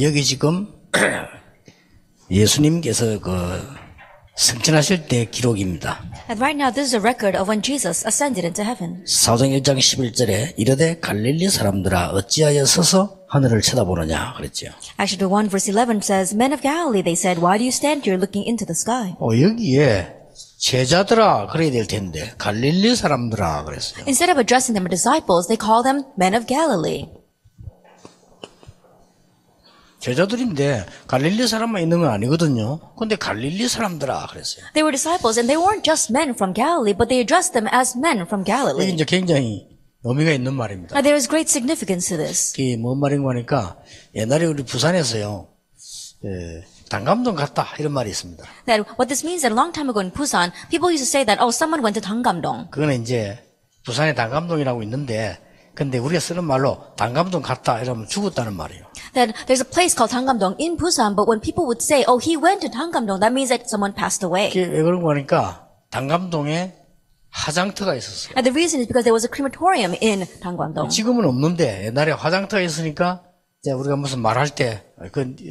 여기 지금 예수님께서 승천하실 때 기록입니다. And right now, this is a record of when Jesus ascended into heaven. 사도행 1장 11절에 이르되 갈릴리 사람들아 어찌하여 서서 하늘을 쳐다보느냐 그랬죠. Acts 1 verse 11 says, Men of Galilee, they said, why do you stand here looking into the sky? 여기에 제자들아 그래야 될 텐데 갈릴리 사람들아 그랬어요. Instead of addressing them as disciples, they call them men of Galilee. 제자들인데 갈릴리 사람만 있는 건 아니거든요. 근데 갈릴리 사람들아 그랬어요. They were disciples, and they weren't just men from Galilee, but they addressed them as men from 이게 Galilee. 이제 굉장히 의미가 있는 말입니다. Now, there is great significance to this. 이게 뭔 말인가 하니까 옛날에 우리 부산에서요. 단감동 갔다 이런 말이 있습니다. That what this means that a long time ago in Busan, people used to say that, oh, someone went to Dangamdong. 그거는 이제 부산에 단감동이라고 있는데 근데 우리가 쓰는 말로 단감동 갔다 이러면 죽었다는 말이에요. That there's a place called Dangamdong in Busan, but when people would say, oh, he went to Dangamdong, that means that someone passed away. 이게 왜 그런 거 하니까 단감동에 화장터가 있었어요. And the reason is because there was a crematorium in Dangamdong. 지금은 없는데 옛날에 화장터가 있으니까 이제 우리가 무슨 말할 때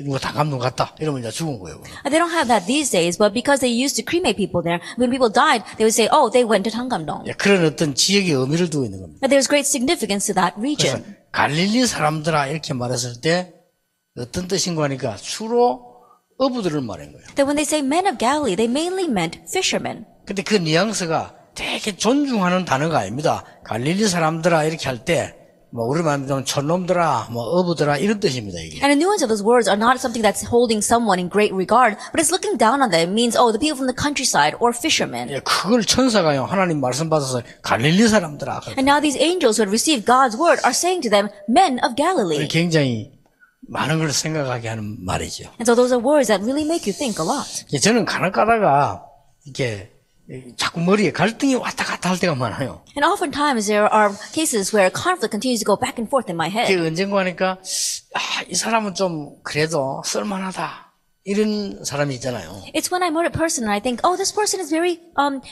누가 단감동 갔다 이러면 이제 죽은 거예요. They don't have that these days, but because they used to cremate people there, when people died, they would say, oh, they went to Dangamdong. 그런 어떤 지역의 의미를 두고 있는 겁니다. But there's great significance to that 그래서 region. 갈릴리 사람들아 이렇게 말했을 때 어떤 뜻인가 하니까 주로 어부들을 말한 거예요. That when they say men of Galilee, they mainly meant fishermen. 근데 그 뉘앙스가 되게 존중하는 단어가 아닙니다. 갈릴리 사람들아 이렇게 할 때 뭐 우리 말하면 촌놈들아 뭐 어부들아 이런 뜻입니다. 이게. And the nuance of those words are not something that's holding someone in great regard, but it's looking down on them. It means, oh, the people from the countryside or fishermen. 그걸 천사가요 하나님 말씀 받아서 갈릴리 사람들아. And now these angels who had received God's word are saying to them, men of Galilee. 굉장히 많은 걸 생각하게 하는 말이죠. And so those are words that really make you think a lot. 저는 간혹 가다가 이렇게 자꾸 머리에 갈등이 왔다 갔다 할 때가 많아요. And oftentimes there are cases where conflict continues to go back and forth in my head. 언젠가 하니까 이 사람은 좀 그래도 쓸만하다 이런 사람이 있잖아요. It's when I meet a person and I think, oh, this person is very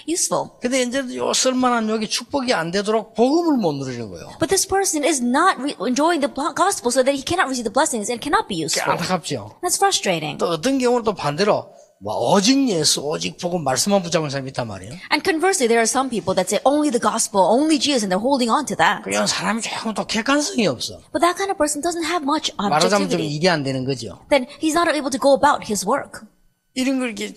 useful. 근데 이제 요 쓸만한 여기 축복이 안 되도록 복음을 못 누리는 거예요. But this person is not enjoying the gospel so that he cannot receive the blessings and cannot be useful. 안타깝죠. That's frustrating. 또 어떤 경우는 또 반대로 뭐 오직 예수, 오직 복음 말씀만 붙잡은 사람이 있단 말이에요. And conversely, there are some people that say only the gospel, only Jesus, and they're holding on to that. 그런 사람이 조금 또 객관성이 없어. But that kind of person doesn't have much 말하자면 좀 objectivity. 일이 안 되는 거죠. Then he's not able to go about his work. 이런 걸 이렇게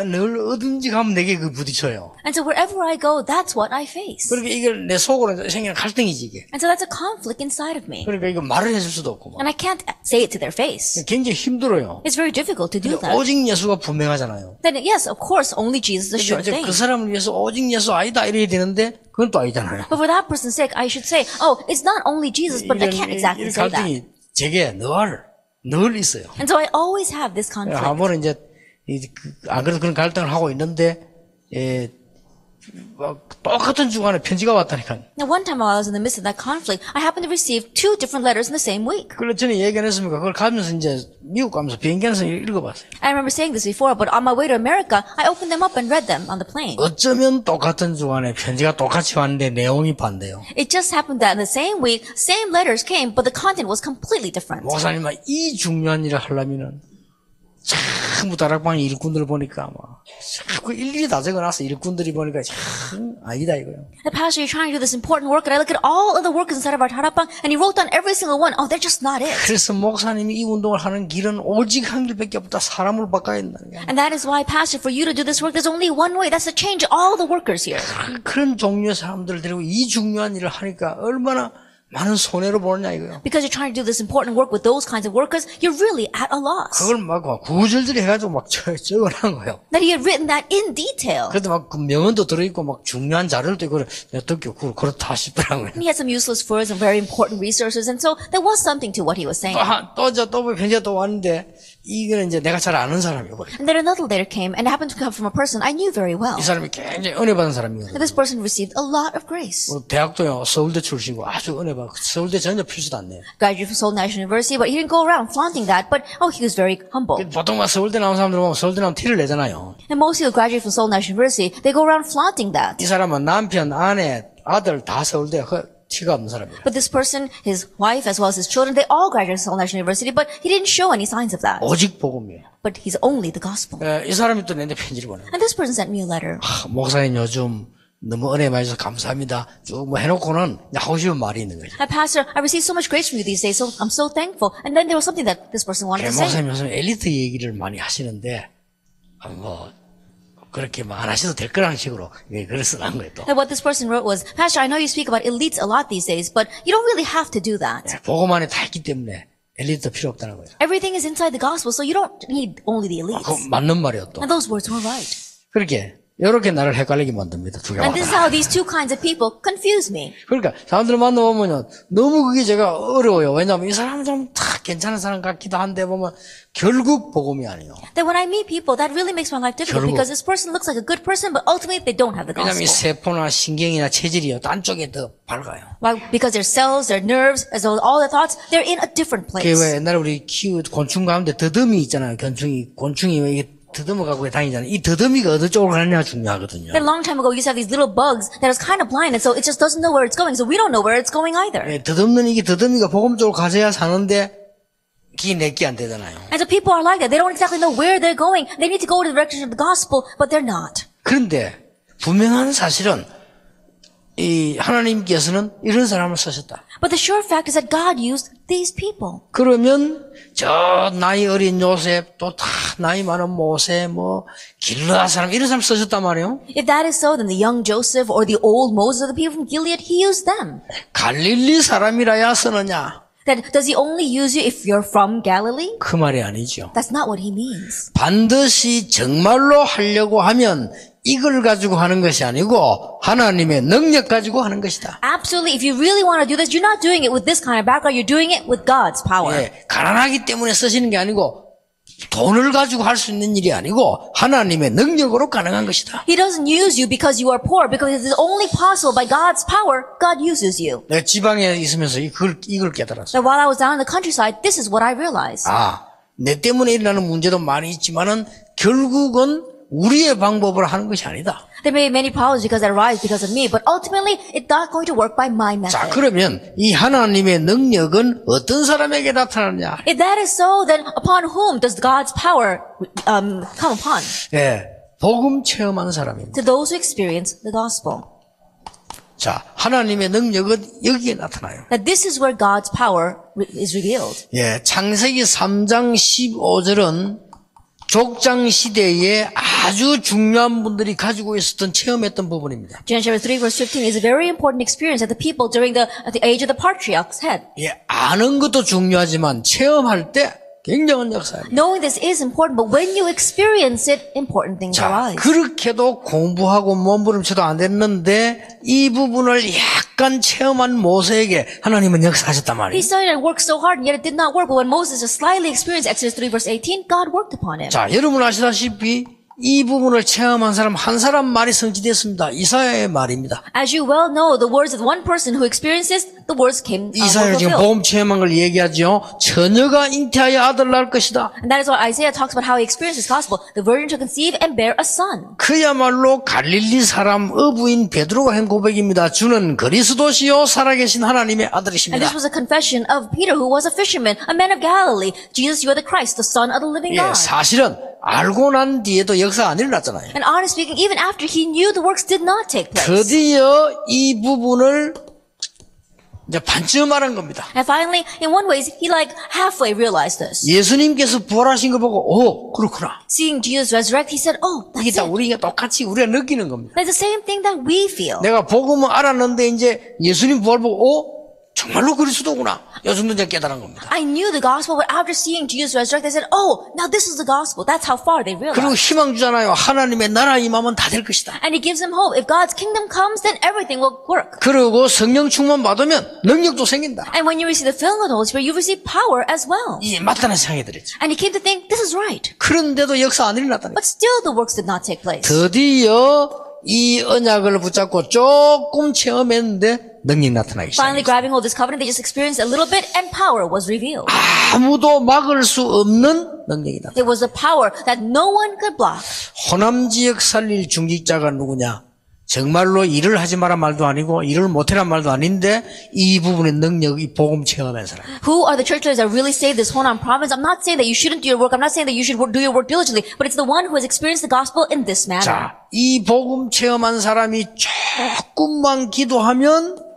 늘 어딘지 가면 내게 부딪혀요. And so wherever I go, that's what I face. 그러니까 이걸 내 속으로 생기는 갈등이지 이게. And so that's a conflict inside of me. 그러니까 이거 말을 해줄 수도 없고. And I can't say it to their face. 굉장히 힘들어요. It's very difficult to do that. 오직 예수가 분명하잖아요. Then yes, of course, only Jesus is a sure thing. 그 사람을 위해서 오직 예수 아니다 이래야 되는데 그건 또 아니잖아요. But for that person's sake, I should say, oh, it's not only Jesus, but I can't exactly 이 say that. 갈등이 제게 늘 있어요. And so I always have this conflict. 한 번은 이제 안 그래도 그런 갈등을 하고 있는데 똑같은 주간에 편지가 왔다니까. Now, one time while I was in the midst of that conflict, I happened to receive 2 different letters in the same week. 그걸 전에 얘기 안 했습니까? 그걸 가면서 이제 미국 가면서 비행기 안에서 읽어봤어요. I remember saying this before, but on my way to America, I opened them up and read them on the plane. 어쩌면 똑같은 주간에 편지가 똑같이 왔는데 내용이 반대요. It just happened that in the same week, same letters came, but the content was completely different. 목사님아 이 중요한 일을 하려면은 전부 다락방 일꾼들 보니까 막 자꾸 일일이 다 적어놨어. 일꾼들이 보니까 참 아니다 이거요. The pastor, you're trying to do this important work, and I look at all of the workers inside of our 다락방, and he wrote down every single one. Oh, they're just not it. 그래서 목사님이 이 운동을 하는 길은 오직 한 길밖에 없다. 사람을 바꿔야 된다. And that is why, pastor, for you to do this work, there's only one way. That's to change all the workers here. 그런 종류의 사람들을 데리고 이 중요한 일을 하니까 얼마나 많은 손해를 보느냐 이거요. Because you're trying to do this important work with those kinds of workers, you're really at a loss. 그걸 막 구절들이 해가지고 막 적어놓은 거예요. That he had written that in detail. 그래도 막 그 명언도 들어있고 막 중요한 자료도 있고 어떻게 그렇다 싶더라고요. And he had some useless words and very important resources, and so there was something to what he was saying. 또 편지가 또 왔는데 이거는 이제 내가 잘 아는 사람이고. And then another letter came, and it happened to come from a person I knew very well. 이 사람이 굉장히 은혜 받은 사람이거든요. And this person received a lot of grace. 대학도요 서울대 출신이고 아주 은혜 받고 서울대 전혀 필수도 안 내요. Graduated from Seoul National University, but he didn't go around flaunting that. But he was very humble. 보통 막 서울대 나온 사람들 보면 서울대 나온 티를 내잖아요. And most who graduate from Seoul National University, they go around flaunting that. 이 사람은 남편, 아내, 아들 다 서울대 티가 없는 사람이에요. But this person, his wife, as well as his children, they all graduated Seoul National University, but he didn't show any signs of that. 오직 복음이에요. But he's only the gospel. 이 사람이 또 내한테 편지를 보내요. And this person sent me a letter. 목사님 요즘 너무 은혜 많이 주셔서 감사합니다. 쭉 뭐 해놓고는 하고 싶은 말이 있는 거죠. Pastor, I received so much grace from you these days, so I'm so thankful. And then there was something that this person wanted to say. 목사님 요즘 엘리트 얘기를 많이 하시는데 뭐 그렇게 안 하셔도 될 거라는 식으로 글을 쓰는 거예요. 또. And what this person wrote was, Pastor, I know you speak about elites a lot these days, but you don't really have to do that. 복음 안에 다 있기 때문에 엘리트도 필요 없다는 거예요. Everything is inside the gospel, so you don't need only the elites. 그 맞는 말이에요 또. And those words were right. 그렇게 이렇게 나를 헷갈리게 만듭니다. 두 개가. And this is how these two kinds of people confuse me. 그러니까 사람들 만나보면요 너무 그게 제가 어려워요. 왜냐하면 이 사람은 좀 다 괜찮은 사람 같기도 한데 보면 결국 복음이 아니에요. That when I meet people, that really makes my life difficult 결국. because this person looks like a good person, but ultimately they don't have the 왜냐하면 이 gospel. 세포나 신경이나 체질이요 딴 쪽에 더 밝아요. Why? Because their cells, their nerves, as well as all their thoughts, they're in a different 그 place. 왜 옛날에 우리 곤충 가운데 더듬이 있잖아요. 곤충이 왜 이게 더듬어 갖고 다니잖아요. 이 더듬이가 어느 쪽으로 가느냐가 중요하거든요. A long time ago, we used to have these little bugs that was kind of blind, and so it just doesn't know where it's going. So we don't know where it's going either. 예, 더듬는 이게 더듬이가 복음 쪽으로 가져야 사는데 그게 내게 안 되잖아요. And so people are like that. They don't exactly know where they're going. They need to go to the direction of the gospel, but they're not. 그런데 분명한 사실은 이 하나님께서는 이런 사람을 쓰셨다. But the sure fact is that God used these people. 그러면 저 나이 어린 요셉 또 다 나이 많은 모세 뭐 길르앗 사람 이런 사람 쓰셨단 말이에요. If that is so, then the young Joseph or the old Moses or the people from Gilead, he used them. 갈릴리 사람이라야 쓰느냐? Then does he only use you if you're from Galilee? 그 말이 아니죠. That's not what he means. 반드시 정말로 하려고 하면 이걸 가지고 하는 것이 아니고 하나님의 능력 가지고 하는 것이다. Absolutely. If you really want to do this, you're not doing it with this kind of background. You're doing it with God's power. 예, 가난하기 때문에 쓰시는 게 아니고 돈을 가지고 할 수 있는 일이 아니고 하나님의 능력으로 가능한 것이다. He doesn't use you because you are poor, because it is only possible by God's power, God uses you. 내가 지방에 있으면서 이걸 깨달았어. So while I was down in the countryside, this is what I realized. 내 때문에 일어나는 문제도 많이 있지만은 결국은 우리의 방법으로 하는 것이 아니다. There may be many problems because that arise because of me, but ultimately, it's not going to work by my 자, method. 그러면 이 하나님의 능력은 어떤 사람에게 나타나냐? If that is so, then upon whom does God's power come upon? 예, 복음 체험한 사람입니다. To those who experience the gospel. 자, 하나님의 능력은 여기에 나타나요. That this is where God's power is revealed. 예, 창세기 3장 15절은 족장 시대에 아주 중요한 분들이 가지고 있었던 체험했던 부분입니다. Genesis chapter 3 verse 15 is a very important experience that the people during the age of the patriarchs had. 예, 아는 것도 중요하지만 체험할 때 굉장한 역사입니다. Knowing this is important, but when you experience it, important things 자, arise. 그렇게도 공부하고 몸부림쳐도 안 됐는데 이 부분을 약간 체험한 모세에게 하나님은 역사하셨단 He 말이에요. studied and worked so hard, and yet it did not work. But when Moses just slightly experienced Exodus 3 verse 18, God worked upon him. 자, 여러분 아시다시피 이 부분을 체험한 사람 한 사람 말이 성취됐습니다. 이사야의 말입니다. As you well know, the words of one person who experienced this, the words came 이사야 지금 fulfilled. 복음 체험한 걸 얘기하죠. 처녀가 잉태하여 아들 낳을 것이다. And that is why Isaiah talks about how he experienced his gospel. The virgin shall conceive and bear a son. 그야말로 갈릴리 사람 어부인 베드로가 한 고백입니다. 주는 그리스도시요 살아계신 하나님의 And 아들이십니다. this was a confession of Peter, who was a fisherman, a man of Galilee. Jesus, you are the Christ, the Son of the living 예, God. 사실은 알고 난 뒤에도 역사가 안 일어났잖아요. And honestly speaking, even after he knew, the works did not take place. 드디어 이 부분을 이제 반쯤 말한 겁니다. And finally, in one way, he like halfway realized this. 예수님께서 부활하신 거 보고 오 그렇구나. Seeing Jesus resurrect, he said, oh, 이게 that's 다 it. 우리가 똑같이 우리가 느끼는 겁니다. That's the same thing that we feel. 내가 복음을 알았는데 이제 예수님 부활 보고 오 정말로 그리스도구나. 요 정도 이제 깨달은 겁니다. I knew the gospel, but after seeing Jesus resurrect, they said, oh, now this is the gospel. That's how far they 그리고 realized. 희망 주잖아요. 하나님의 나라 임하면 다 될 것이다. And he gives them hope. If God's kingdom comes, then everything will work. 그리고 성령 충만 받으면 능력도 생긴다. And when you receive the filling of the Holy Spirit, you receive power as well. 이 맞다는 생각이 들었죠. And he came to think, this is right. 그런데도 역사 안 일어났다는 But still the works did not take place. 드디어 이 언약을 붙잡고 조금 체험했는데 능력이 나타나기 Finally 시작했어요. grabbing hold of this covenant, they just experienced a little bit and power was revealed. 아무도 막을 수 없는 능력이 나타났어요. It was a power that no one could block. 호남 지역 살릴 중직자가 누구냐? 정말로 일을 하지 마란 말도 아니고 일을 못해란 말도 아닌데 이 부분의 능력이 복음 체험한 사람. Who are the church leaders that really say this Honan province? I'm not saying that you shouldn't do your work. I'm not saying that you should do your work diligently. But it's the one who has experienced the gospel in this manner. 자, 이 복음 체험한 사람이 조금만 기도하면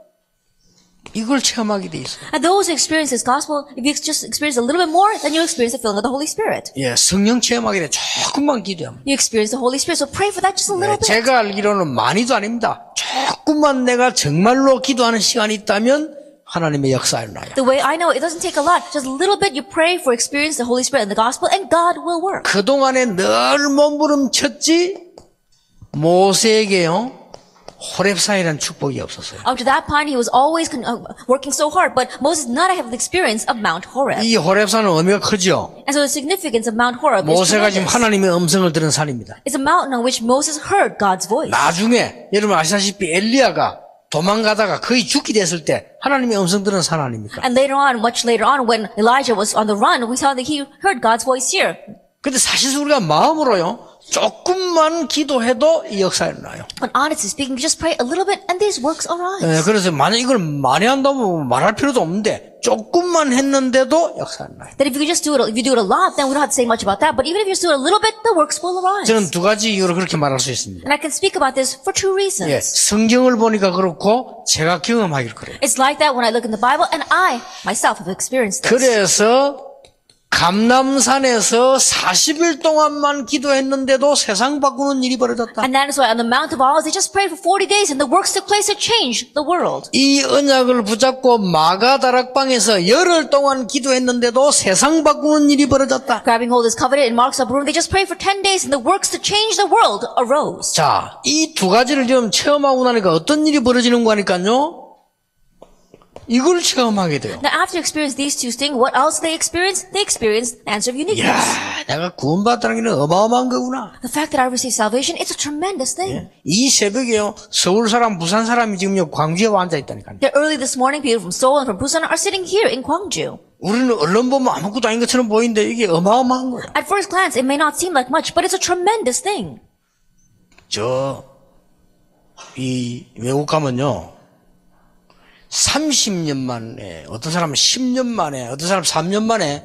이걸 체험하게 돼 있어요. And those who experience this gospel, if you just experience a little bit more, then you'll experience the filling of the Holy Spirit. 예, 성령 체험하게 돼 조금만 기도하면. You experience the Holy Spirit. So pray for that just a little bit. 제가 알기로는 많이도 아닙니다. 조금만 내가 정말로 기도하는 시간이 있다면 하나님의 역사 일어나요. The way I know it doesn't take a lot. Just a little bit you pray for experience the Holy Spirit and the gospel and God will work. 그동안에 늘 몸부림쳤지 모세에게요. 호렙산이라는 축복이 없었어요. Up to that point, he was always working so hard, but Moses did not have the experience of Mount Horeb. 이 호렙산은 의미가 크죠. And so the significance of Mount Horeb is 모세가 지금 tremendous. 하나님의 음성을 들은 산입니다. It's a mountain on which Moses heard God's voice. 나중에 여러분 아시다시피 엘리야가 도망가다가 거의 죽게 됐을 때 하나님의 음성 들은 산 아닙니까? And later on, much later on, when Elijah was on the run, we saw that he heard God's voice here. 근데 사실 우리가 마음으로요. 조금만 기도해도 이 역사 일어나요. But honestly speaking, just pray a little bit and these works arise. 예, 그래서 만약 이걸 많이 한다면 말할 필요도 없는데 조금만 했는데도 역사 일어나요. That if you just do it, if you do it a lot, then we don't have to say much about that. But even if you just do it a little bit, the works will arise. 저는 두 가지 이유로 그렇게 말할 수 있습니다. And I can speak about this for two reasons. 예, 성경을 보니까 그렇고 제가 경험하길 그래요. It's like that when I look in the Bible, and I myself have experienced this. 그래서 감남산에서 40일 동안만 기도했는데도 세상 바꾸는 일이 벌어졌다. And that is why on the Mount of Olives, they just prayed for 40 days and the works took place to change the world. 이 언약을 붙잡고 마가 다락방에서 열흘 동안 기도했는데도 세상 바꾸는 일이 벌어졌다. Grabbing hold of this covenant in Mark's upper room, they just prayed for 10 days and the works to change the world arose. 자, 이 두 가지를 좀 체험하고 나니까 어떤 일이 벌어지는 거니까요. 이걸 체험하게 돼요. Now after you experience these two things, what else they experience? They experience the answer of uniqueness. 이야, 내가 구원받았다는 게 어마어마한 거구나. The fact that I received salvation, it's a tremendous thing. 이 새벽에요. 서울 사람, 부산 사람이 지금 광주에 와 앉아 있다니까요. That early this morning, people from Seoul and from Busan are sitting here in Gwangju. 우리는 언론 보면 아무것도 아닌 것처럼 보이는데 이게 어마어마한 거예요. At first glance, it may not seem like much, but it's a tremendous thing. 이 외국 가면요. 30년 만에, 어떤 사람은 10년 만에, 어떤 사람은 3년 만에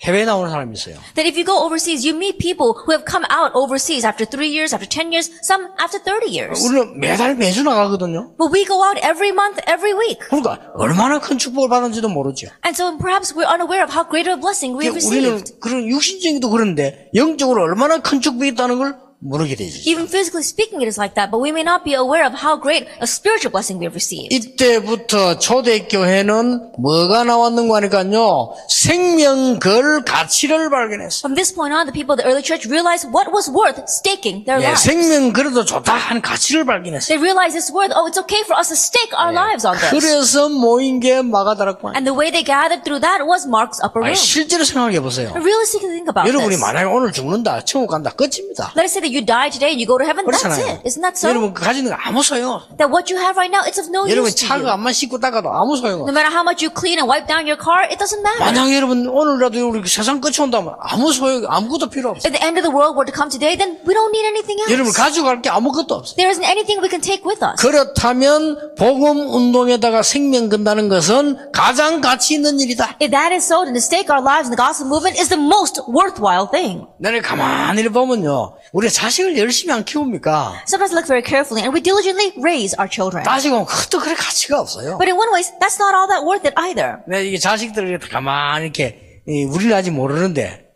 해외에 나오는 사람이 있어요. That if you go overseas, you meet people who have come out overseas after 3 years, after 10 years, some after 30 years. 우리는 매주 나가거든요. But we go out every month, every week. 그러니까 얼마나 큰 축복을 받은지도 모르죠. And so perhaps we're unaware of how great of a blessing we've 우리는 received. 그런 육신적이도 그런데 영적으로 얼마나 큰 축복이 있다는 걸 모르게 되죠. Even physically speaking, it is like that, but we may not be aware of how great a spiritual blessing we have received. 이때부터 초대교회는 뭐가 나왔는가 하니까요. 생명걸 가치를 발견했어. From this point on, the people of the early church realized what was worth staking their 예, lives. 생명걸에도 좋다 하는 가치를 발견했어. They realized it's worth, it's okay for us to stake our lives on this. 그래서 모인 게 마가다락방. And the way they gathered through that was Mark's upper room. 실제로 생각해 보세요. Realistically think about 여러분이 this. 만약에 오늘 죽는다, 천국 간다, 끝입니다. Let us say that you die today and you go to heaven, that's 그렇잖아요. it. Isn't that so? 여러분 가지는 거 아무 소용. That what you have right now, it's of no 여러분 use to 차가 you. 안만 씻고 닦아도 아무 소용 No 없어. matter how much you clean and wipe down your car, it doesn't matter. 만약 여러분 오늘이라도 우리 세상 끝이 온다면 아무 소용, 아무것도 필요 없어. If the end of the world were to come today, then we don't need anything 여러분 else. 가져갈 게 아무것도 없어. There isn't anything we can take with us. 그렇다면 복음 운동에다가 생명 건다는 것은 가장 가치 있는 일이다. If that is so, then to stake our lives in the gospel movement is the most worthwhile thing. 나를 가만히 보면요. 우리 자식을 열심히 안 키웁니까? Sometimes look very carefully and we diligently raise our children. 따지고 보면 그것도 그렇게 가치가 없어요. But in one way, that's not all that worth it either. 내가 이게 자식들을 가만히 이렇게, 우리는 아직 모르는데,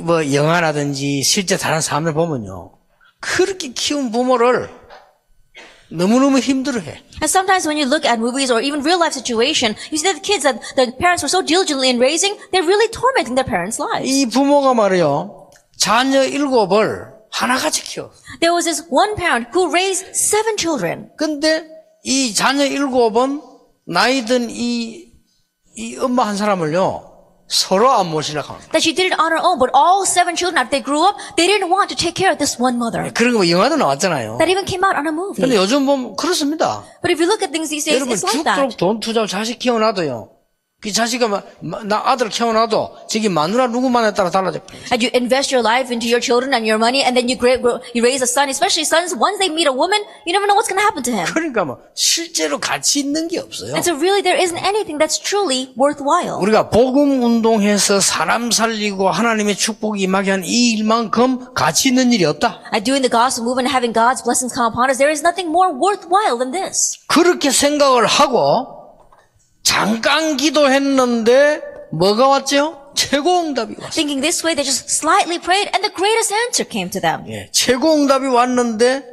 뭐, 영화라든지 실제 다른 사람들 보면요. 그렇게 키운 부모를 너무너무 힘들어해. And sometimes when you look at movies or even real life situation, you see that the kids that the parents were so diligently in raising, they're really tormenting their parents' lives. 이 부모가 말이요. 자녀 7을 하나같이 키워. There was this one parent who raised 7 children. 근데 이 자녀 7은 나이 든 이 엄마 한 사람을요. 서로 안 모시려고 합니다. That she did it on her own, but all 7 children, after they grew up, they didn't want to take care of this one mother. 그런 거 뭐 영화도 나왔잖아요. That even came out on a movie. 근데 요즘 보면 그렇습니다. But if you look at things these days, 여러분 it's like that. 죽도록 돈 투자하고 자식 키워놔도요. 그 자식아, 나 아들 키워놔도 저기 마누라 누구만에 따라 달라져. And you invest your life into your children and your money, and then you raise a son, especially sons. Once they meet a woman, you never know what's going to happen to him. 그러니까 뭐 실제로 가치 있는 게 없어요. And so really there isn't anything that's truly worthwhile. 우리가 복음 운동해서 사람 살리고 하나님의 축복이 임하게 한 이 일만큼 가치 있는 일이 없다. And doing the gospel movement and having God's blessings come upon us, there is nothing more worthwhile than this. 그렇게 생각을 하고 잠깐 기도했는데 뭐가 왔죠? 최고 응답이 왔어요. Thinking this way, they just slightly prayed, and the greatest answer came to them. 예, 최고 응답이 왔는데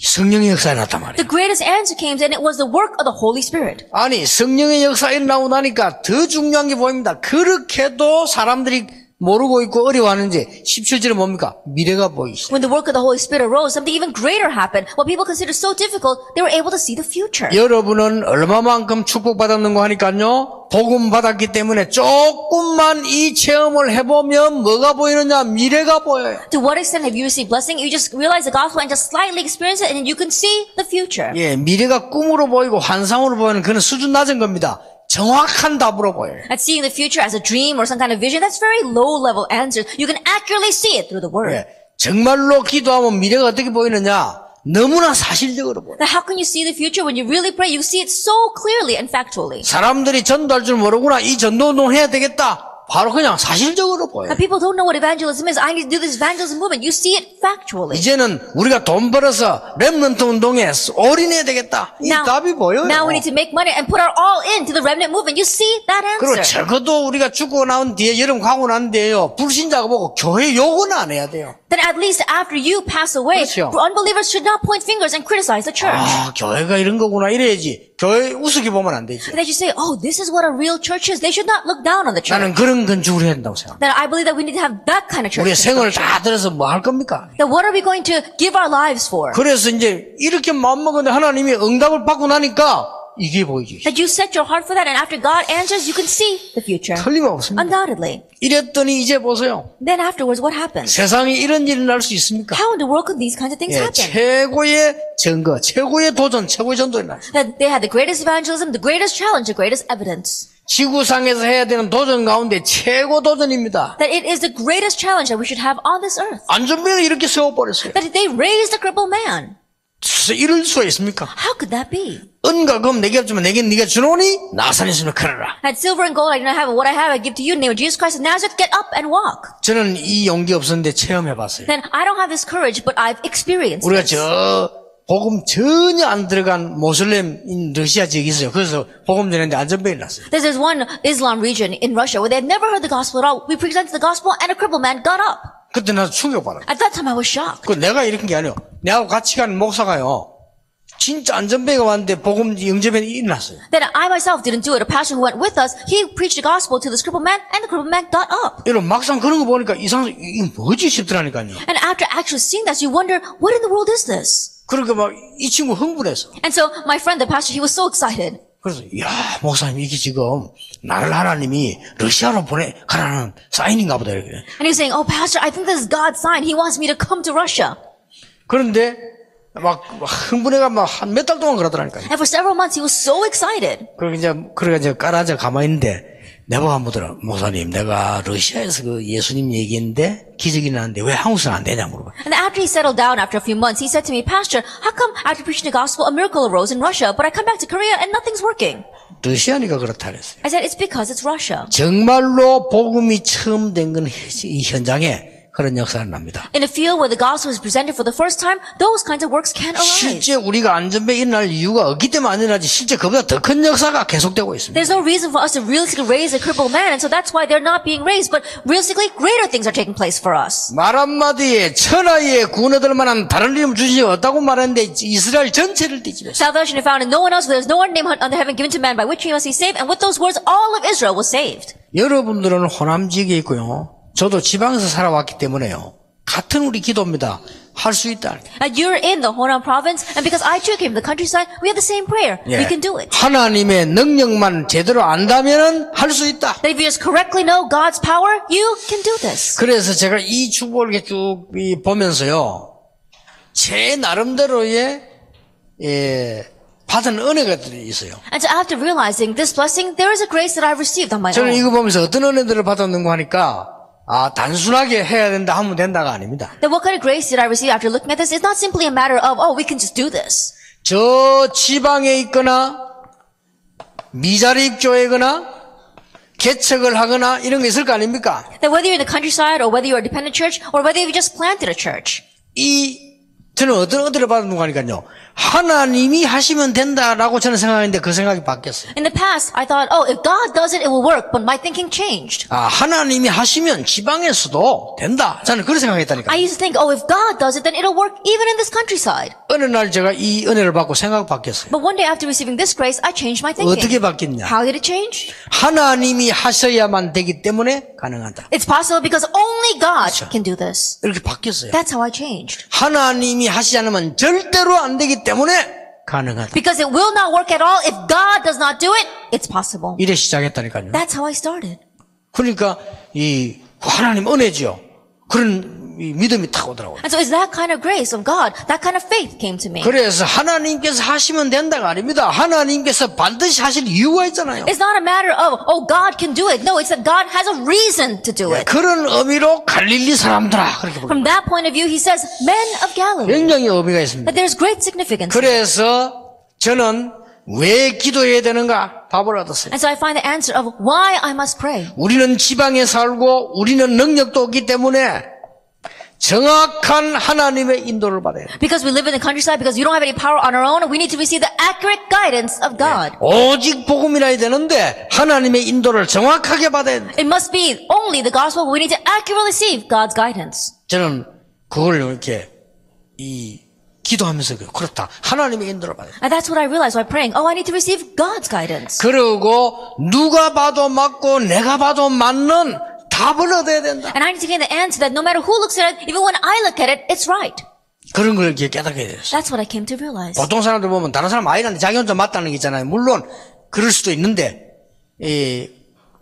성령의 역사에 나타난 말이에요. The greatest answer came, and it was the work of the Holy Spirit. 아니 성령의 역사에 나오고 나니까 더 중요한 게 보입니다. 그렇게도 사람들이 모르고 있고 어려워하는지 17절은 뭡니까? 미래가 보이기 시작. When the work of the Holy Spirit arose, something even greater happened. What people considered so difficult, they were able to see the future. 여러분은 얼마만큼 축복받았는고 하니까요. 복음 받았기 때문에 조금만 이 체험을 해보면 뭐가 보이느냐? 미래가 보여요. To what extent have you received blessing? You just realize the gospel and just slightly experience it, and you can see the future. 예, 미래가 꿈으로 보이고 환상으로 보이는 그런 수준 낮은 겁니다. 정확한 답으로 보여요. And seeing the future as a dream or some kind of vision, that's very low-level answers. You can accurately see it through the Word. 예, 정말로 기도하면 미래가 어떻게 보이느냐? 너무나 사실적으로 보여요. Now, how can you see the future when you really pray? You see it so clearly and factually. 사람들이 전도할 줄 모르구나. 이 전도운동 해야 되겠다. 바로 그냥 사실적으로 보여요. Now, people don't know what evangelism is. I need to do this evangelism movement. You see it factually. 이제는 우리가 돈 벌어서 렘넌트 운동에 올인해야 되겠다. 이 답이 보여요. Now we need to make money and put our all into the remnant movement. You see that 그리고 answer. 적어도 우리가 죽고 나온 뒤에 여름 가고 난 뒤에요. 불신자가 보고 교회 욕은 안 해야 돼요. Then at least after you pass away, 그렇죠. unbelievers should not point fingers and criticize the church. 아, 교회가 이런 거구나 이래야지. 교회 우습게 보면 안 되지. And they should say, oh, this is what a real church is. They should not look down on the church. 나는 그런 건축을 해야 된다고 생각합니다. Then I believe that we need to have that kind of church. 우리의 생을 다 들여서 뭐 할 겁니까? Then what are we going to give our lives for? 그래서 이제 이렇게 마음먹었는데 하나님이 응답을 받고 나니까 이게 보이지. That you set your heart for that, and after God answers, you can see the future. 틀림없습니다. Undoubtedly. 이랬더니 이제 보세요. Then afterwards, what happens? 세상에 이런 일이 날 수 있습니까? How in the world could these kinds of things 예, happen? 최고의 증거, 최고의 도전, 최고의 전도에 날. That they had the greatest evangelism, the greatest challenge, the greatest evidence. 지구상에서 해야 되는 도전 가운데 최고 도전입니다. That it is the greatest challenge that we should have on this earth. 안전벨을 이렇게 세워버렸어요. That they raised a crippled man. 이럴 수가 있습니까? How could that be? 은과 금 내게 없지만 내게 네가 주노니 나산 있으면 걸어라. I had silver and gold, I do not have it. What I have, I give to you. In the name of Jesus Christ of Nazareth, get up and walk. 저는 이 용기 없었는데 체험해봤어요. Then I don't have this courage, but I've experienced 우리가 it. 저 복음 전혀 안 들어간 모슬렘인 러시아 지역이 있어요. 그래서 복음 전했는데 안전벨이 났어요. There's one Islam region in Russia where they had never heard the gospel at all. We presented the gospel and a crippled man got up. 그때 나도 충격받았어요. At that time I was shocked. 그 내가 이런 게 아니에요. 내하고 같이 가는 목사가요. 진짜 안전벨가 왔는데 복음 영접에 일어났어요. Then I myself didn't do it. A pastor who went with us, he preached the gospel to this crippled man and the crippled man got up. 여러분 막상 그런 거 보니까 이게 뭐지 싶더라니까요. And after actually seeing that, you wonder, what in the world is this? 그러니까 막 이 친구 흥분해서. And so my friend, the pastor, he was so excited. 그래서 야 목사님 이게 지금 나를 하나님이 러시아로 가라는 사인인가 보다 이렇게. And he was saying, oh pastor, I think this is God's sign. He wants me to come to Russia. 그런데 막 흥분해가 막 한 몇 달 동안 그러더라니까요. And for several months, he was so excited. 그러니까 이제 깔아져 가만히 있는데 내가 한번 들어 목사님 내가 러시아에서 그 예수님 얘기했는데 기적이 나는데 왜 한국에서는 안 되냐 물어봐. And after he settled down after a few months, he said to me, Pastor, how come after preaching the gospel, a miracle arose in Russia, but I come back to Korea and nothing's working? 러시아니까 그렇다 그랬어요. I said, it's because it's Russia. 정말로 복음이 처음 된 건 이 현장에 그런 역사가 납니다. In a field where the gospel is presented for the first time, those kinds of works can arise. 실제 우리가 안전벨 일어날 이유가 없기 때문에 안 일어나지 실제 그보다 더 큰 역사가 계속되고 있습니다. There's no reason for us to realistically raise a crippled man, and so that's why they're not being raised, but realistically, greater things are taking place for us. 말 한마디에 천하에 구원 얻을 만한 다른 이름 주신 적 없다고 말했는데 이스라엘 전체를 뒤집었어요. Salvation is found in no one else, for there's no one name under heaven given to man by which he must be saved, and with those words, all of Israel was saved. 여러분들은 호남 지역에 있고요. 저도 지방에서 살아왔기 때문에요. 같은 우리 기도입니다. 할 수 있다. And you're in the Honan province, and because I too came from the countryside, we have the same prayer. 예. We can do it. 하나님의 능력만 제대로 안다면은 할 수 있다. That if you just correctly know God's power, you can do this. 그래서 제가 이 축복을 이렇게 쭉 보면서요. 제 나름대로의 받은 은혜가 있어요. And so after realizing this blessing, there is a grace that I've received on my 저는 own. 이거 보면서 어떤 은혜들을 받았는가 하니까 단순하게 해야 된다 하면 된다가 아닙니다. Then what kind of grace did I receive after looking at this? It's not simply a matter of, oh, we can just do this. 저 지방에 있거나 미자립교회거나 개척을 하거나 이런 게 있을 거 아닙니까? That whether you're in the countryside or whether you're a dependent church or whether you just planted a church. 저는 어떤 은혜를 받았는가 하니까요. 하나님이 하시면 된다라고 저는 생각했는데 그 생각이 바뀌었어요. In the past, I thought, oh, if God does it, it will work. But my thinking changed. 하나님이 하시면 지방에서도 된다. 저는 그렇게 생각했다니까요. I used to think, oh, if God does it, then it'll work even in this countryside. 어느 날 제가 이 은혜를 받고 생각이 바뀌었어요. But one day after receiving this grace, I changed my thinking. 어떻게 바뀌었냐? How did it change? 하나님이 하셔야만 되기 때문에 가능하다. It's possible because only God can do this. 이렇게 바뀌었어요. That's how I changed. 하나님이 하시지 않으면 절대로 안 되기 때문에 가능하다. Because it will not work at all. If God does not do it, it's possible. 이래 시작했다니까요. That's how I started. 그러니까 이 하나님 은혜죠. 그런 이 믿음이 탁 오더라고요. And so it's that kind of grace of God, that kind of faith came to me. 그래서 하나님께서 하시면 된다가 아닙니다. 하나님께서 반드시 하실 이유가 있잖아요. It's not a matter of, oh, God can do it. No, it's that God has a reason to do it. 그런 의미로 갈릴리 사람들아 그렇게 부릅니다. From that point of view, he says, men of Galilee. 굉장히 의미가 있습니다. That there's great significance. 그래서 저는 왜 기도해야 되는가 답을 얻었어요. And so I find the answer of why I must pray. 우리는 지방에 살고 우리는 능력도 없기 때문에 정확한 하나님의 인도를 받아야 돼요. Because we live in the countryside, because we don't have any power on our own, we need to receive the accurate guidance of God. 오직 복음이라야 되는데 하나님의 인도를 정확하게 받아야 돼요. It must be only the gospel, but we need to accurately receive God's guidance. 저는 그걸 이렇게 기도하면서 그렇다. 하나님의 인도를 받아야 돼요. And that's what I realized by praying. Oh, I need to receive God's guidance. 그리고 누가 봐도 맞고 내가 봐도 맞는 답을 얻어야 된다. And I need to gain the answer that no matter who looks at it, even when I look at it, it's right. 그런 걸 이렇게 깨닫게 됐어요. That's what I came to realize. 보통 사람들 보면 다른 사람 아이한테 자기 혼자 맞다는 게 있잖아요. 물론 그럴 수도 있는데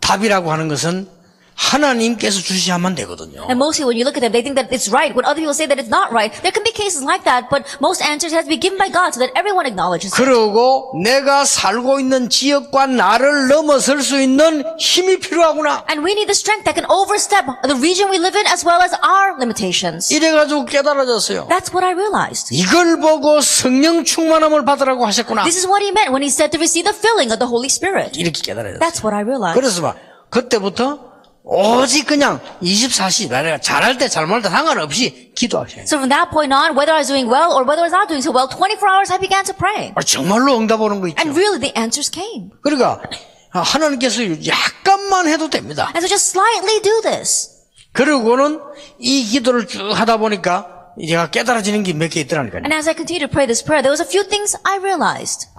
답이라고 하는 것은 하나님께서 주셔야만 되거든요. And mostly when you look at them, they think that it's right. When other people say that it's not right, there can be cases like that, but most answers have to be given by God so that everyone acknowledges it. 그리고 내가 살고 있는 지역과 나를 넘어설 수 있는 힘이 필요하구나. And we need the strength that can overstep the region we live in as well as our limitations. 이래가지고 깨달아졌어요. That's what I realized. 이걸 보고 성령 충만함을 받으라고 하셨구나. This is what he meant when he said to receive the filling of the Holy Spirit. 이렇게 깨달아졌어요. That's what I realized. 그래서 막 그때부터 오직 그냥 24시 내가 잘할 때 잘못할 때 상관없이 기도하셔요. So from that point on, whether I was doing well or whether I was not doing so well, 24 hours I began to pray. 정말로 응답 오는 거 있죠. And really the answers came. 그러니까 하나님께서 약간만 해도 됩니다. And so just slightly do this. 그리고는 이 기도를 쭉 하다 보니까 제가 깨달아지는 게 몇 개 있더라니까요. And as I continued to pray this prayer, there was a few things I realized.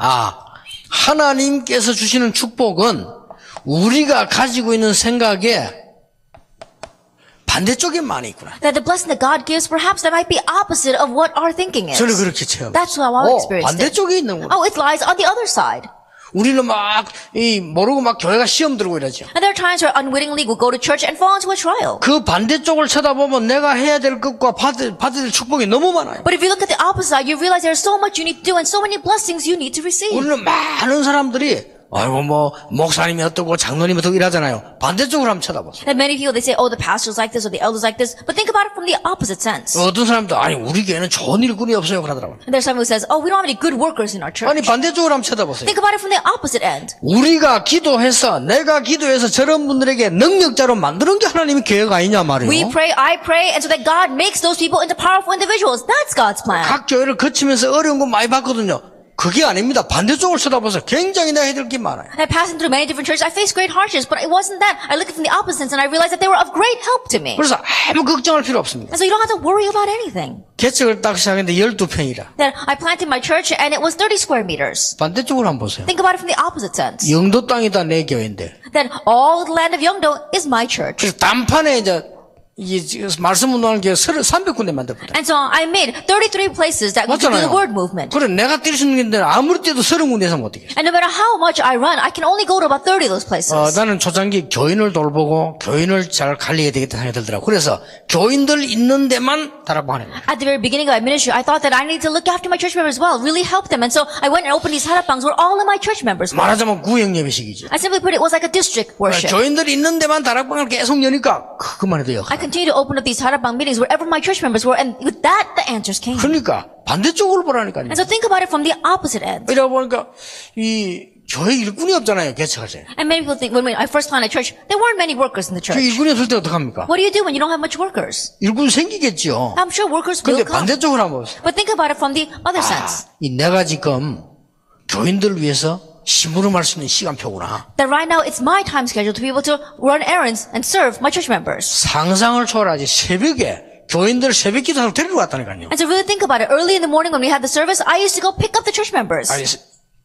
하나님께서 주시는 축복은 우리가 가지고 있는 생각에 반대쪽에 많이 있구나. That the blessing that God gives, perhaps that might be opposite of what our thinking is. 저는 그렇게 체험해요. That's how I experienced it. 반대쪽에 있는구나. Oh, it lies on the other side. 우리는 모르고 막 교회가 시험 들고 이러죠. And there are times where unwittingly we go to church and fall into a trial. 그 반대쪽을 쳐다보면 내가 해야 될 것과 받을 축복이 너무 많아요. But if you look at the opposite side, you realize there's so much you need to do and so many blessings you need to receive. 우리는 많은 사람들이 아이고 목사님이 어떠고 장로님이 어떠고 이러잖아요. 반대쪽으로 한번 쳐다보세요. And many people, they say, oh, the pastor's like this or the elder's like this. But think about it from the opposite sense. 어떤 사람도 아니 우리 교회는 좋은 일꾼이 없어요 그러더라고요. And there's someone who says, oh, we don't have any good workers in our church. 아니 반대쪽으로 한번 쳐다보세요. Think about it from the opposite end. 우리가 기도해서 내가 기도해서 저런 분들에게 능력자로 만드는 게 하나님의 계획 아니냐 말이에요. We pray, I pray, and so that God makes those people into powerful individuals. That's God's plan. 각 교회를 거치면서 어려운 거 많이 봤거든요. 그게 아닙니다. 반대쪽을 쳐다봐서 굉장히 내가 해야 될 게 많아요. And passing through many different churches, I faced great hardships, but it wasn't that. I looked at it from the opposite sense, and I realized that they were of great help to me. 그래서 아무 걱정할 필요 없습니다. And so you don't have to worry about anything. 개척을 딱 시작했는데 12평이라. Then I planted my church, and it was 30 square meters. 반대쪽으로 한번 보세요. Think about it from the opposite sense. 영도 땅이 다 내 교회인데. Then all the land of Yeongdo is my church. 그래서 단판에 이제 이게 지금 말씀 운동하는 게 300군데 만들었다. And so I made 33 places that we could do the word movement. 그래, 내가 뛸 수 있는 게 아무리 뛰어도 30군데에서 못 뛰겠어. And no matter how much I run, I can only go to about 30 of those places. 나는 초창기 교인을 돌보고 교인을 잘 관리해야 되겠다 생각이 들더라고. 그래서 교인들 있는 데만 다락방 하는 거야. At the very beginning of my ministry, I thought that I need to look after my church members well, really help them. And so I went and opened these harakbangs where all of my church members were. 말하자면 구역 예배식이지. I simply put it was like a district worship. 교인들이 있는 데만 다락방을 계속 여니까 그만 해도 I 역할. continue to open up these harakbang meetings wherever my church members were, and with that, the answers came. 그러니까 반대쪽으로 보라니까요. And so think about it from the opposite end. 이러다 보니까 이 교회 일꾼이 없잖아요. 개척할 때. And many people think when I first planted a church, there weren't many workers in the 그 church. 일꾼이 없을 때 어떡합니까? What do you do when you don't have much workers? 일꾼 생기겠죠. I'm sure workers 근데 will come. 반대쪽으로 한번 보세요. But think about it from the other sense. 이 내가 지금 교인들을 위해서 심부름할 수 있는 시간표구나. That right now it's my time schedule to be able to run errands and serve my church members. 상상을 초월하지. 새벽에 교인들 새벽 기도하러 데리러 왔다니까요. And so really think about it. Early in the morning when we had the service, I used to go pick up the church members. 아니,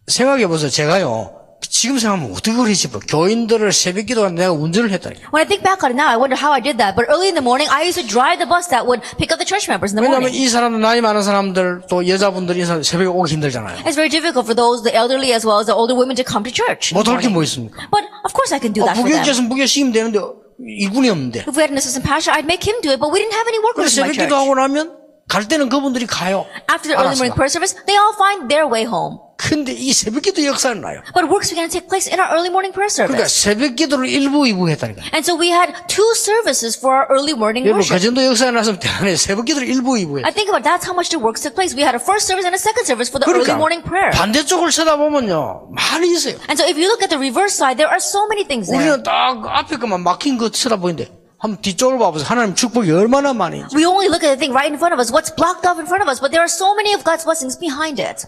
생각해보세요. 제가요, 지금 생각하면 어떻게 그러지 싶어. 교인들을 새벽 기도하는 내가 운전을 했다니까. When I think back on it now, I wonder how I did that. But early in the morning, I used to drive the bus that would pick up the church members in the 왜냐하면 morning. 이 사람들, 나이 많은 사람들, 또 여자분들이 새벽에 오기 힘들잖아요. It's very difficult for those, the elderly as well as the older women to come to church. in the 못할 게 morning. 뭐 있습니까? But of course I can do that for them. 부교육자에서 부교 시키면 되는데, 일꾼이 없는데. If we had an assistant pastor, I'd make him do it, but we didn't have any 그래서 workers in my 새벽 church. 기도하고 나면, 갈 때는 그분들이 가요. After the early morning prayer service, they all find their way home. 근데 이 새벽 기도 역사는 나요. But works began to take place in our early morning prayer 그러니까 service. 새벽 기도를 1부, 2부 했다니까. And so we had 2 services for our early morning 여러분, 그 worship. 정도 역사가 나서 대단해. 새벽 기도를 1부, 2부 I 했어요. think about that's how much the works took place. We had a first service and a second service for the early 그러니까, morning prayer. 반대쪽을 쳐다보면요, 많이 있어요. And so if you look at the reverse side, there are so many things there. 우리는 딱 앞에 것만 막힌 거 쳐다보는데, 한번 뒤쪽을 봐보세요. 하나님 축복이 얼마나 많이 있지. We only look at the thing right in front of us, what's blocked off in front of us, but there are so many of God's blessings behind it.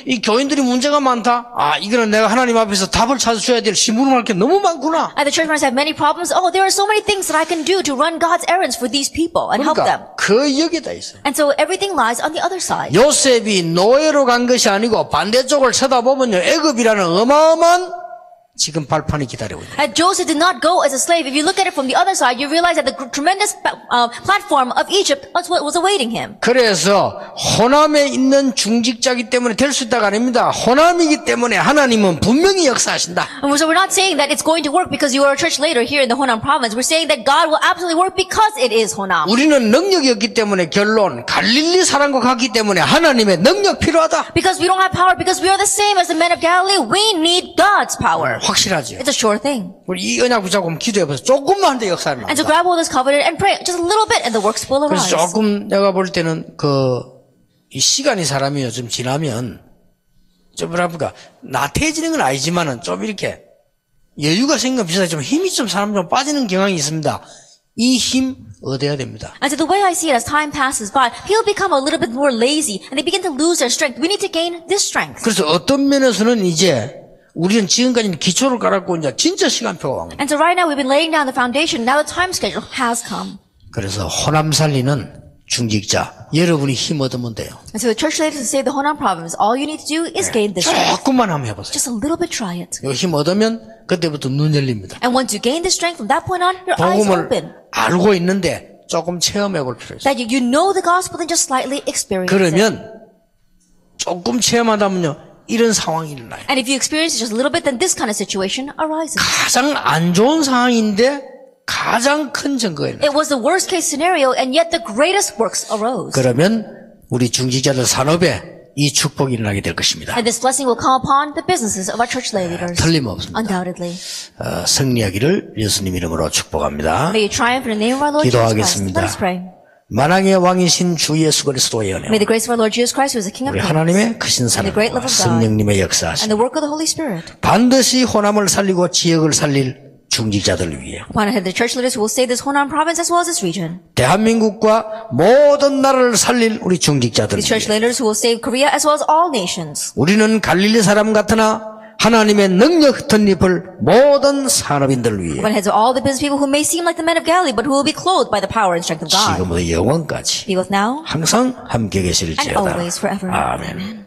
이 교인들이 문제가 많다? 이거는 내가 하나님 앞에서 답을 찾아줘야 될 심부름할 게 너무 많구나. And the church members have many problems. Oh, there are so many things that I can do to run God's errands for these people and help them. 그러니까, 그 여기다 있어요. And so everything lies on the other side. 요셉이 노예로 간 것이 아니고, 반대쪽을 쳐다보면요, 애굽이라는 어마어마한 지금 발판이 기다리고 있어요. And Joseph did not go as a slave. If you look at it from the other side, you realize that the tremendous platform of Egypt was what was awaiting him. 그래서 호남에 있는 중직자이기 때문에 될 수 있다가 아닙니다. 호남이기 때문에 하나님은 분명히 역사하신다. And so we're not saying that it's going to work because you are a church leader here in the Honam province. We're saying that God will absolutely work because it is Honam. 우리는 능력이 없기 때문에 결론 갈릴리 사람과 같기 때문에 하나님의 능력 필요하다. Because we don't have power, because we are the same as the men of Galilee, we need God's power. 확실하죠. It's a sure thing. 우리 이 언약 붙잡고 기도해보세요. 조금만 더 역사를 And so 나온다. grab hold of this covenant and pray just a little bit and the works will 그래서 arise. 조금 내가 볼 때는 이 시간이 사람이 좀 지나면 좀 뭐랄까 나태해지는 건 아니지만은 좀 이렇게 여유가 생긴 건 비슷하게 좀 힘이 좀 사람 좀 빠지는 경향이 있습니다. 이 힘 얻어야 됩니다. And so the way I see it as time passes by, people become a little bit more lazy and they begin to lose their strength. We need to gain this strength. 그래서 어떤 면에서는 이제 우리는 지금까지는 기초를 깔았고 이제 진짜 시간표가 온 거예요. And so right now we've been laying down the foundation. Now the time schedule has come. 그래서 호남 살리는 중직자 여러분이 힘 얻으면 돼요. And so the church leaders to save the Honam province, all you need to do is gain this strength. 조금만 한번 해보세요. Just a little bit try it. 이 힘 얻으면 그때부터 눈 열립니다. And once you gain this strength, from that point on, your eyes 복음을 open. 알고 있는데 조금 체험해 볼 필요 있어요. That you know the gospel and just slightly experience it. 그러면 조금 체험하다면요 이런 상황이 일어나요. And if you experience it just a little bit, then this kind of situation arises. 가장 안 좋은 상황인데 가장 큰 증거예요. It was the worst case scenario, and yet the greatest works arose. 그러면 우리 중직자들 산업에 이 축복이 일어나게 될 것입니다. And this blessing will come upon the businesses of our church lay leaders. 틀림없습니다. Undoubtedly. 승리하기를 예수님 이름으로 축복합니다. May you triumph in the name of our Lord Jesus Christ. 기도하겠습니다. Let us pray. 만왕의 왕이신 주 예수 그리스도의 은혜, May the grace of our Lord Jesus Christ, who is the King of 우리 Kings, 하나님의 크신 and the great 사랑과 love of God, 성령님의 and 역사하심, the work of the Holy Spirit, 반드시 호남을 살리고 지역을 살릴 중직자들을 위해 upon the church leaders who will save this Honam province as well as this region, 대한민국과 모든 나라를 살릴 우리 중직자들을 these church 위해 leaders who will save Korea as well as all nations. 우리는 갈릴리 사람 같으나 하나님의 능력 덧입을 모든 산업인들을 위해 Upon the heads of all the business people who may seem like the men of Galilee, but who will be clothed by the power and strength of God. 지금부터 영원까지 Be with now 항상 함께 and 계실지어다. always forever. 아멘. Amen.